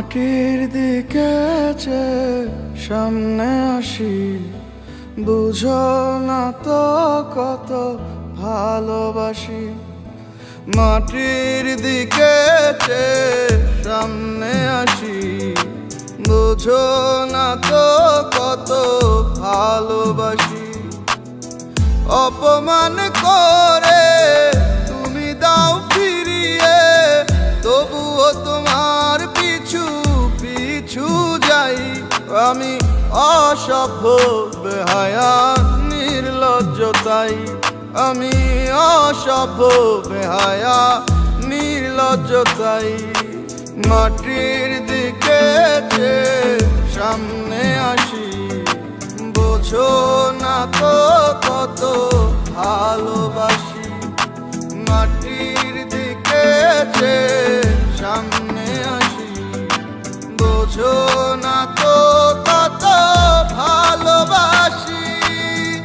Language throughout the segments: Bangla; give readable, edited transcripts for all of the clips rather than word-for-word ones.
মাটির দিকে সামনে আসি, বুঝো না তো কত ভালোবাসি। মাটির দিকে সামনে আসি, বুঝো না তো কত ভালোবাসি। অপমান করে তুমি দাও ফিরিয়ে, তবুও তোমার পিছু পিছু যাই। আমি অসভ্য বেহায়া নির্লজ্জ তাই, আমি অসভ্য বেহায়া নির্লজ্জ তাই। মাটির দিকে সামনে আসি, বোঝো না তো কত ভালোবাসি। মাটির দিকে সামনে আসি, বোঝো না তো কত ভালোবাসি।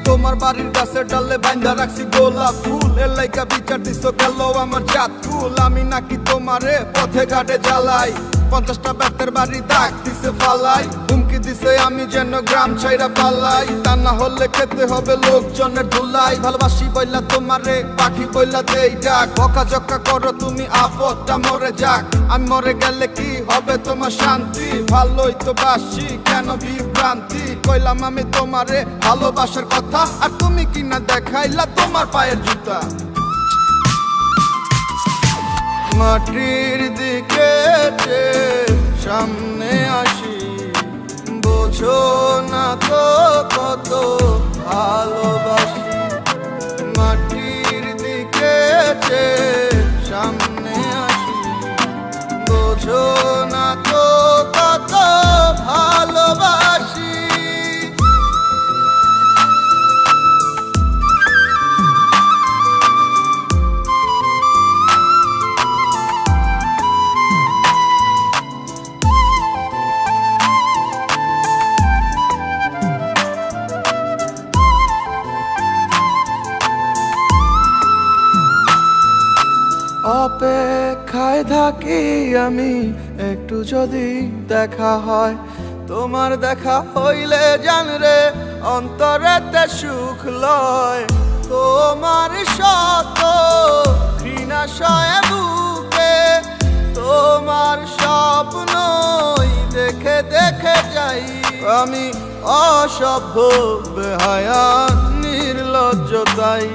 তোমার বাড়ির গাছের ডালে বাইন্ধা রাখছি গোলাপ ফুল, এর লাইকা বিচার দিছো গেল আমার জাত ফুল। আমি নাকি তোমারে পথে ঘাটে জ্বালাই, 50টা ব্যাতের বাড়ি দাগ দিছে ফালাই। হুমকি দিছে আমি যেন গ্রাম ছাইরা পালাই, তা না হলে খেতে হবে লোকজনের ধুলাই। ভালোবাসি বইলা তোমারে পাখি বইলা দেই ডাক, বকাঝকা করো তুমি আপদটা মরে যাক। আমি মরে গেলে কি হবে তোমার শান্তি? ভালোই তো বাসি কেন বিভ্রান্তি? কইলাম আমি তোমারে ভালোবাসার কথা, আর তুমি কিনা দেখাইলা তোমার পায়ের জুতা। মাটির দিকে সামনে আসি, বোঝো না তো কত ভালোবাসি। মাটির দিকে সামনে আসি, বোঝো না তো কত ভালোবাসি। অপেক্ষায় থাকি আমি, একটু যদি দেখা হয়। তোমার দেখা হইলে জান রে অন্তরেতে সুখ লয়। তোমার শত ঘৃণা সয়ে বুকে, তোমার স্বপ্নই দেখে দেখে যাই। আমি অসভ্য বেহায়া নির্লজ্জ তাই,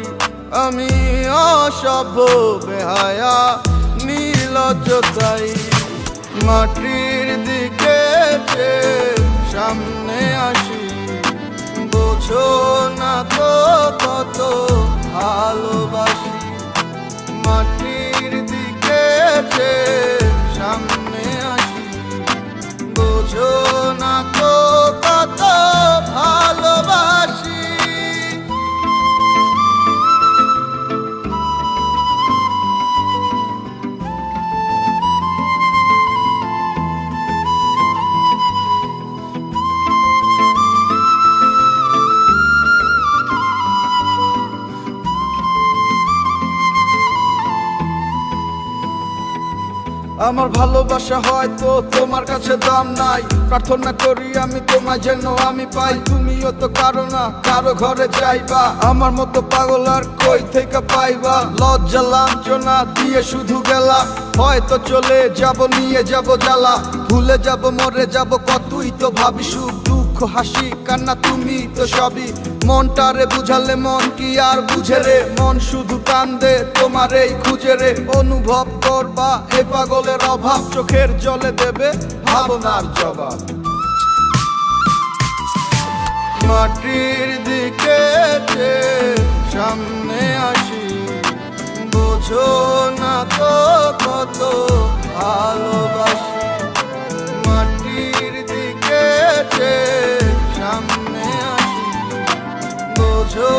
আমি অসভ্য বেহায়া নির্লজ্জ তাই। মাটির দিকে সামনে আসি, বোঝো না তো কত ভালোবাসি। মাটির দিকে সামনে আসি, বোঝো না তো কত ভালোবাসি। আমার ভালোবাসা হয়তো তোমার কাছে দাম নাই, প্রার্থনা করি আমি তোমায় যেন আমি পাই। তুমিও তো কারো না কারো ঘরে যাইবা, আমার মতো পাগল আর কই থেকে পাইবা। লজ্জা লাঞ্ছনা দিয়ে শুধু গেলা, হয়তো চলে যাব নিয়ে যাব জ্বালা। ভুলে যাব মরে যাব কতই তো ভাবি, সুখ দুঃখ হাসি কান্না তুমি তো সবই। মনটারে বুঝালে মন কি আর বুঝে রে, মন শুধু কান্দে তোমার এই খুঁজে রে। অনুভব করবা এ পাগলের অভাব, চোখের জলে দেবে ভাবনার জবাব। মাটির দিকে সামনে আসি, বোঝো না তো কত ভালোবাসি। মাটির দিকে সামনে আসি, বোঝো